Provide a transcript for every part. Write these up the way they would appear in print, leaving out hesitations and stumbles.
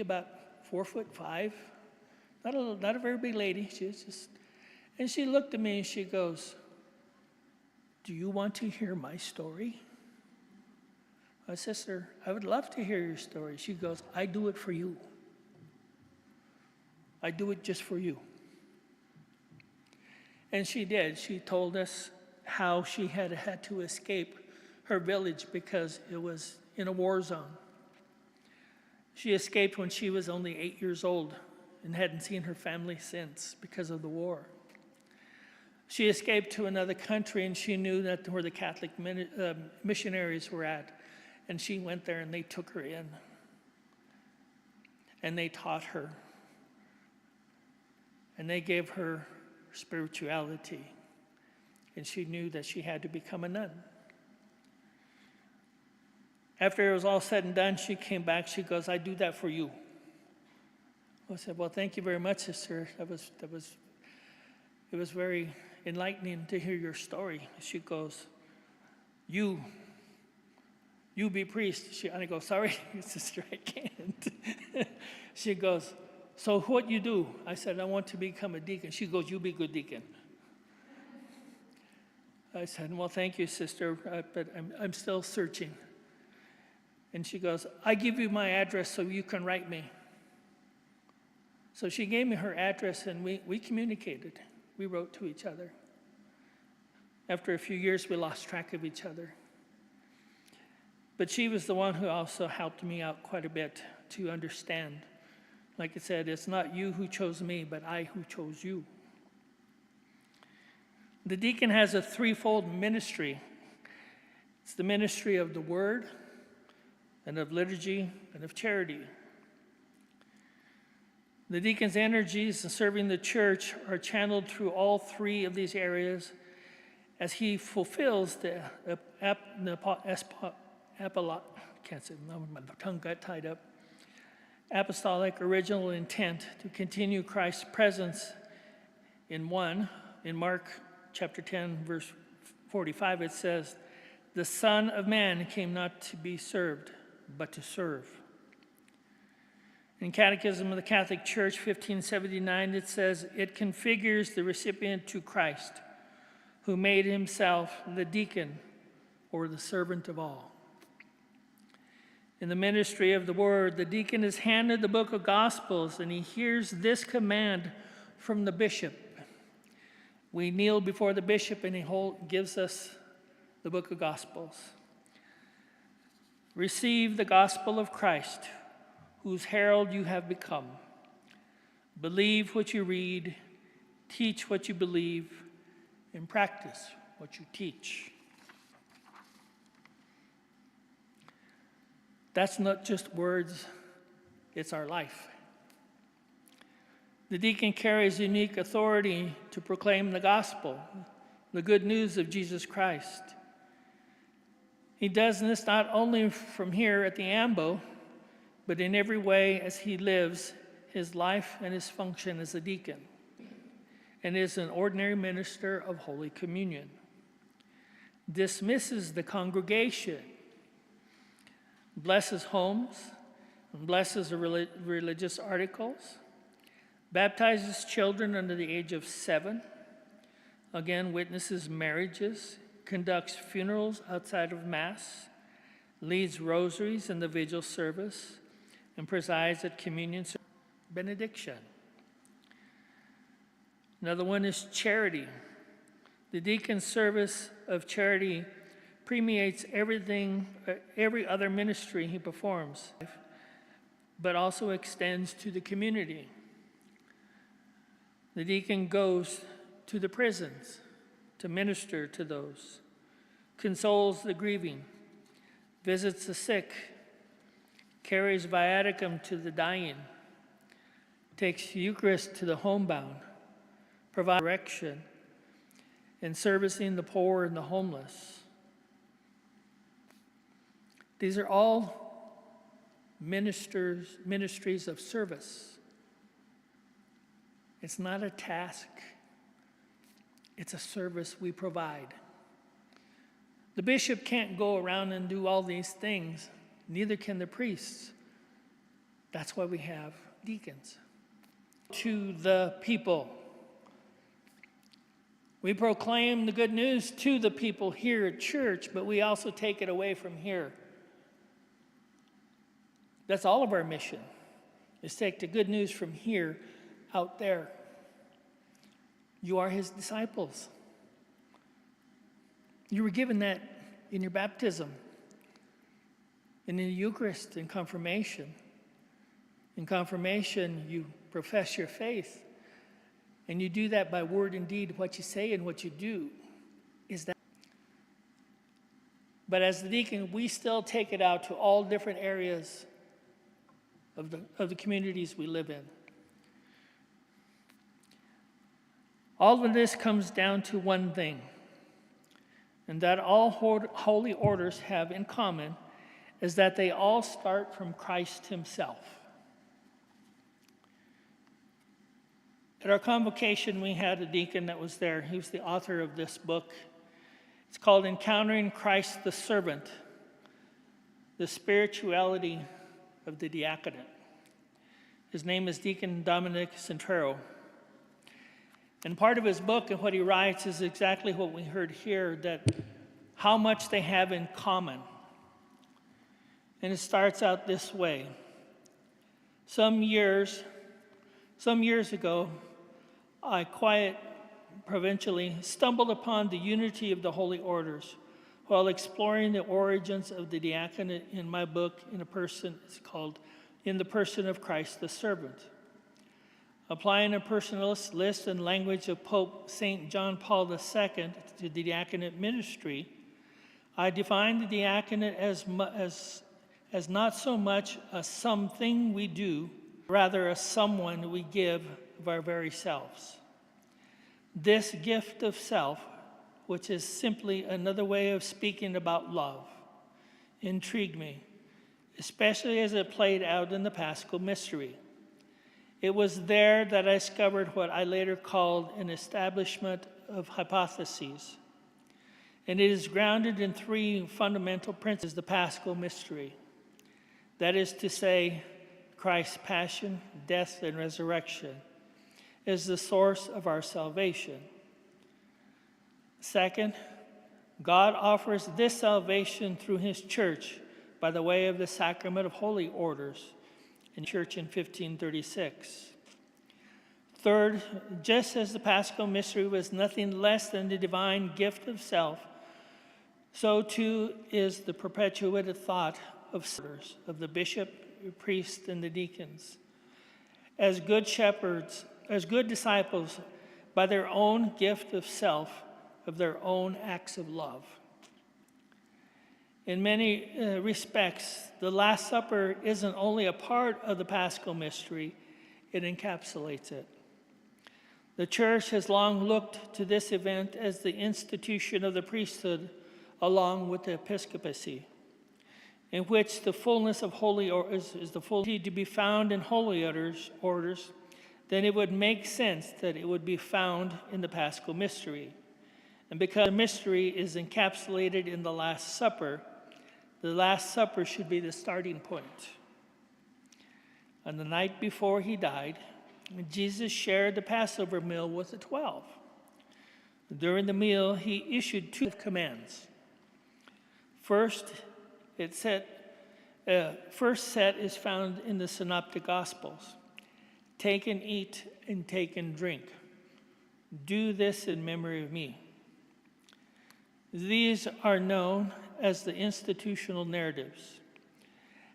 about 4'5", not a very big lady. She was just, and she looked at me and she goes, "Do you want to hear my story?" I said, "Sister, I would love to hear your story." She goes, "I do it for you. I do it just for you." And she did. She told us how she had to escape her village because it was in a war zone. She escaped when she was only 8 years old and hadn't seen her family since because of the war. She escaped to another country, and she knew that where the Catholic missionaries were at. And she went there, and they took her in. And they taught her. And they gave her spirituality. And she knew that she had to become a nun. After it was all said and done, she came back. She goes, "I do that for you." I said, "Well, thank you very much, sister. It was very enlightening to hear your story." She goes, You be priest." And I go, "Sorry, sister, I can't." She goes, "So what you do?" I said, "I want to become a deacon." She goes, "You be good deacon." I said, "Well, thank you, sister, but I'm still searching." And she goes, "I give you my address so you can write me." So she gave me her address, and we communicated. We wrote to each other. After a few years, we lost track of each other. But she was the one who also helped me out quite a bit to understand. Like I said, it's not you who chose me, but I who chose you. The deacon has a threefold ministry. It's the ministry of the word, and of liturgy, and of charity. The deacon's energies in serving the church are channeled through all three of these areas as he fulfills the apostolic original intent to continue Christ's presence in Mark chapter 10, verse 45, it says, "The Son of Man came not to be served, but to serve." In Catechism of the Catholic Church, 1579, it says, "It configures the recipient to Christ, who made himself the deacon or the servant of all." In the ministry of the word, the deacon is handed the book of Gospels, and he hears this command from the bishop. We kneel before the bishop, and he gives us the book of Gospels. "Receive the gospel of Christ, whose herald you have become. Believe what you read, teach what you believe, and practice what you teach." That's not just words, it's our life. The deacon carries unique authority to proclaim the gospel, the good news of Jesus Christ. He does this not only from here at the AMBO, but in every way as he lives his life and his function as a deacon, and is an ordinary minister of Holy Communion. Dismisses the congregation, blesses homes, and blesses the religious articles, baptizes children under the age of 7, again witnesses marriages, conducts funerals outside of Mass, leads rosaries in the vigil service, and presides at communion benediction. Another one is charity. The deacon's service of charity permeates every other ministry he performs, but also extends to the community. The deacon goes to the prisons to minister to those, consoles the grieving, visits the sick, carries viaticum to the dying, takes Eucharist to the homebound, provides direction, and servicing the poor and the homeless. These are all ministries of service. It's not a task. It's a service we provide. The bishop can't go around and do all these things. Neither can the priests. That's why we have deacons. To the people. We proclaim the good news to the people here at church, but we also take it away from here. That's all of our mission, is take the good news from here out there. You are his disciples. You were given that in your baptism, and in the Eucharist, in confirmation. In confirmation, you profess your faith, and you do that by word and deed. What you say and what you do is that. But as the deacon, we still take it out to all different areas of the communities we live in. All of this comes down to one thing, and that all holy orders have in common is that they all start from Christ himself. At our convocation, we had a deacon that was there. He was the author of this book. It's called Encountering Christ the Servant, the Spirituality of the Diaconate. His name is Deacon Dominic Centrero. And part of his book and what he writes is exactly what we heard here, that how much they have in common. And it starts out this way. Some years ago, I provincially stumbled upon the unity of the holy orders while exploring the origins of the diaconate in my book it's called In the Person of Christ the Servant. Applying a personalist list and language of Pope St. John Paul II to the diaconate ministry, I defined the diaconate as not so much a something we do, rather a someone we give of our very selves. This gift of self, which is simply another way of speaking about love, intrigued me, especially as it played out in the Paschal Mystery. It was there that I discovered what I later called an establishment of hypotheses. And it is grounded in three fundamental principles, the Paschal Mystery. That is to say, Christ's passion, death, and resurrection is the source of our salvation. Second, God offers this salvation through his church by the way of the sacrament of holy orders in church in 1536. Third, just as the Paschal Mystery was nothing less than the divine gift of self, so too is the perpetuated thought of the bishop, the priest, and the deacons. As good shepherds, as good disciples, by their own gift of self, of their own acts of love. In many respects, the Last Supper isn't only a part of the Paschal Mystery, it encapsulates it. The Church has long looked to this event as the institution of the priesthood along with the episcopacy, in which the fullness of holy orders is the full to be found in holy orders, then it would make sense that it would be found in the Paschal Mystery. And because the mystery is encapsulated in the Last Supper should be the starting point. On the night before he died, Jesus shared the Passover meal with the 12. During the meal, he issued two commands. First set is found in the Synoptic Gospels. Take and eat and take and drink. Do this in memory of me. These are known as the institutional narratives,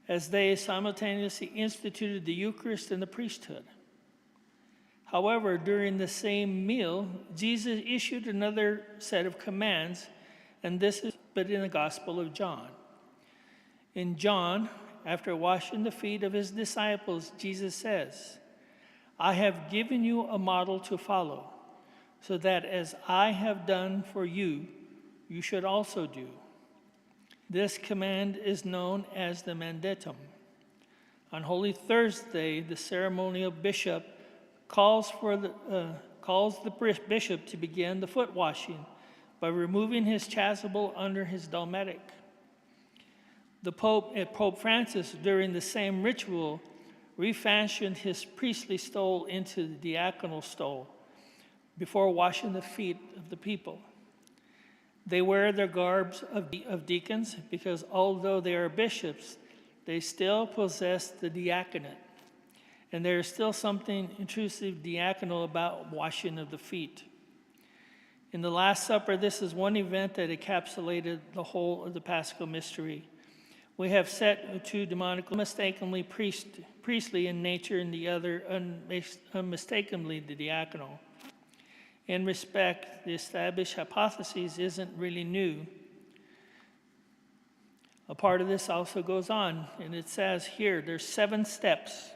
as they simultaneously instituted the Eucharist and the priesthood. However, during the same meal, Jesus issued another set of commands, and this is but in the Gospel of John. In John, after washing the feet of his disciples, Jesus says, I have given you a model to follow, so that as I have done for you, you should also do. This command is known as the mandatum. On Holy Thursday, the ceremonial bishop calls the bishop to begin the foot washing by removing his chasuble under his dalmatic. Pope Francis, during the same ritual, refashioned his priestly stole into the diaconal stole before washing the feet of the people. They wear their garbs of deacons because although they are bishops, they still possess the diaconate. And there is still something intrusive diaconal about washing of the feet. In the Last Supper, this is one event that encapsulated the whole of the Paschal mystery. We have set two demonical, mistakenly priestly in nature, and the other unmistakably the diaconal. In respect, the established hypothesis isn't really new. A part of this also goes on, and it says here, there's 7 steps.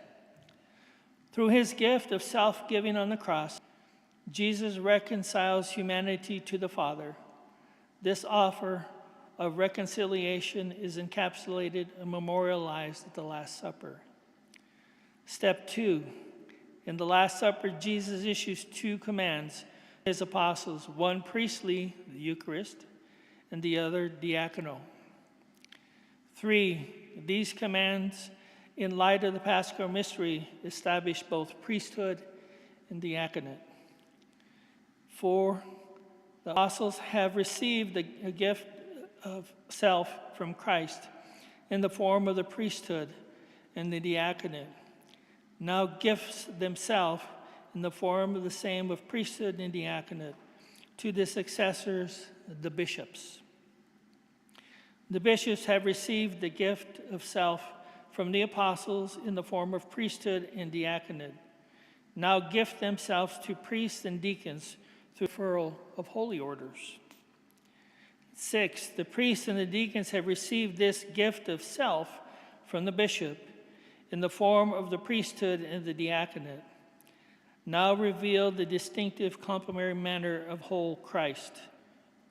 Through his gift of self-giving on the cross, Jesus reconciles humanity to the Father. This offer of reconciliation is encapsulated and memorialized at the Last Supper. Step 2, in the Last Supper, Jesus issues 2 commands to his apostles, one priestly, the Eucharist, and the other diaconal. 3, these commands, in light of the Paschal mystery, establish both priesthood and diaconate. 4, the apostles have received a gift of self from Christ in the form of the priesthood and the diaconate. Now gifts themselves in the form of the same of priesthood and diaconate to the successors, the bishops. The bishops have received the gift of self from the apostles in the form of priesthood and diaconate. Now gift themselves to priests and deacons through referral of holy orders. 6, the priests and the deacons have received this gift of self from the bishop in the form of the priesthood and the diaconate. Now reveal the distinctive complementary manner of whole Christ,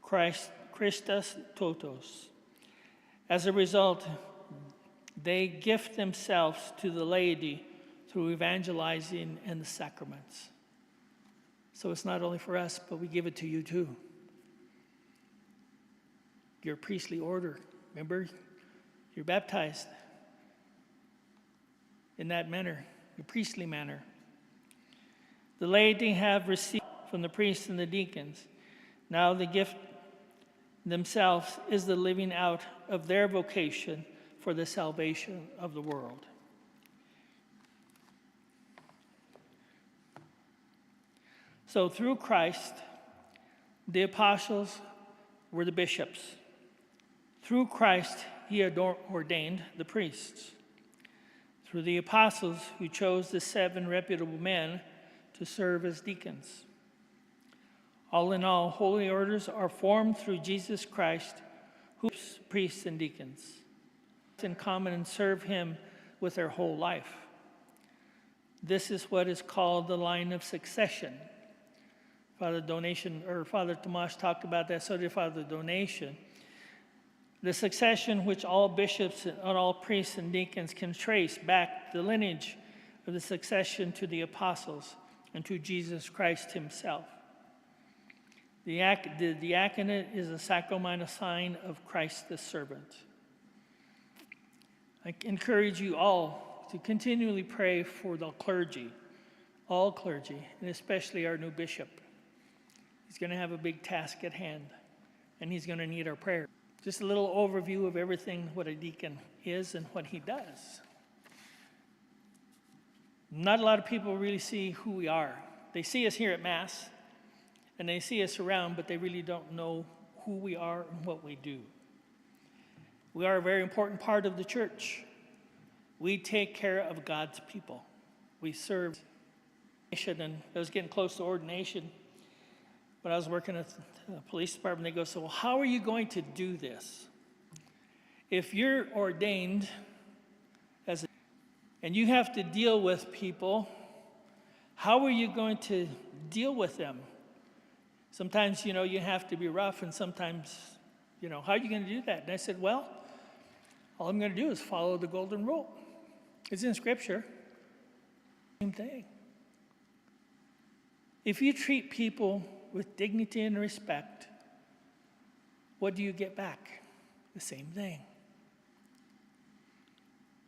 Christus totos. As a result, they gift themselves to the laity through evangelizing and the sacraments. So it's not only for us, but we give it to you too. Your priestly order, remember? You're baptized in that manner, the priestly manner. The laity have received from the priests and the deacons. Now the gift themselves is the living out of their vocation for the salvation of the world. So through Christ, the apostles were the bishops. Through Christ, he ordained the priests. Through the apostles, who chose the 7 reputable men to serve as deacons. All in all, holy orders are formed through Jesus Christ, who is priests and deacons in common and serve him with their whole life. This is what is called the line of succession. Father Tomas talked about that, so did Father Donation. The succession which all bishops and all priests and deacons can trace back the lineage of the succession to the apostles and to Jesus Christ himself. The diaconate is a sacramental sign of Christ the servant. I encourage you all to continually pray for the clergy, all clergy, and especially our new bishop. He's going to have a big task at hand, and he's going to need our prayer. Just a little overview of everything, what a deacon is and what he does. Not a lot of people really see who we are. They see us here at Mass, and they see us around, but they really don't know who we are and what we do. We are a very important part of the church. We take care of God's people. We serve. And I was getting close to ordination. When I was working at the police department, they go, so well, how are you going to do this? If you're ordained and you have to deal with people, how are you going to deal with them? Sometimes, you have to be rough, and sometimes, how are you going to do that? And I said, well, all I'm going to do is follow the golden rule. It's in Scripture. Same thing. If you treat people with dignity and respect, what do you get back? The same thing.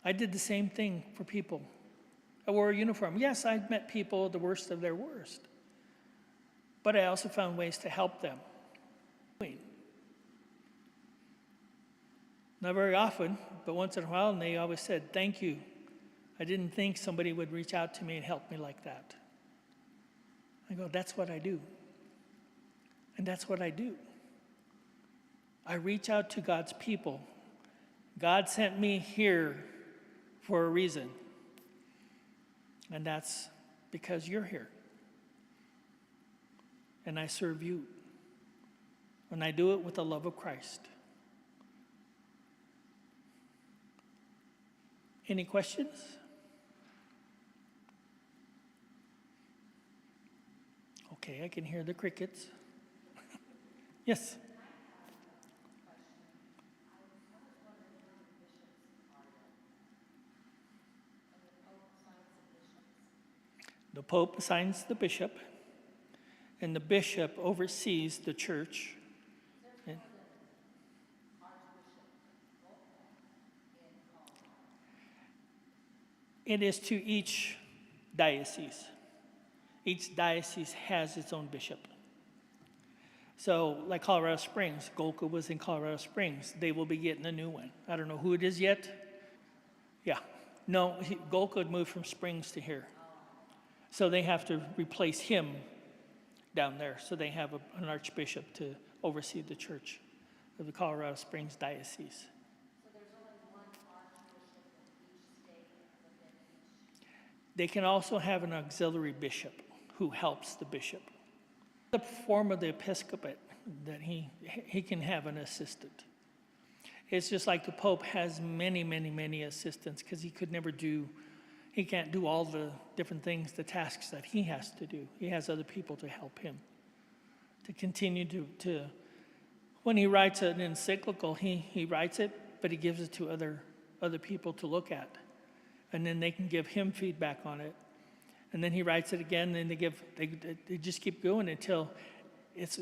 I did the same thing for people. I wore a uniform. Yes, I met people, the worst of their worst. But I also found ways to help them. Not very often, but once in a while, and they always said, thank you. I didn't think somebody would reach out to me and help me like that. I go, that's what I do. And that's what I do. I reach out to God's people. God sent me here for a reason. And that's because you're here. And I serve you. And I do it with the love of Christ. Any questions? Okay, I can hear the crickets. Yes? The Pope assigns the bishop, and the bishop oversees the church. It is to each diocese. Each diocese has its own bishop. So, like Colorado Springs, Golka was in Colorado Springs. They will be getting a new one. I don't know who it is yet. Yeah. No, Golka moved from Springs to here. So they have to replace him down there. So they have an archbishop to oversee the church of the Colorado Springs diocese. So there's only one archbishop in each state within each. They can also have an auxiliary bishop who helps the bishop. The form of the episcopate that he can have an assistant. It's just like the Pope has many, many, many assistants because he can't do all the different things, the tasks that he has to do. He has other people to help him. To continue to when he writes an encyclical, he writes it, but he gives it to other people to look at. And then they can give him feedback on it. And then he writes it again, and they just keep going until it's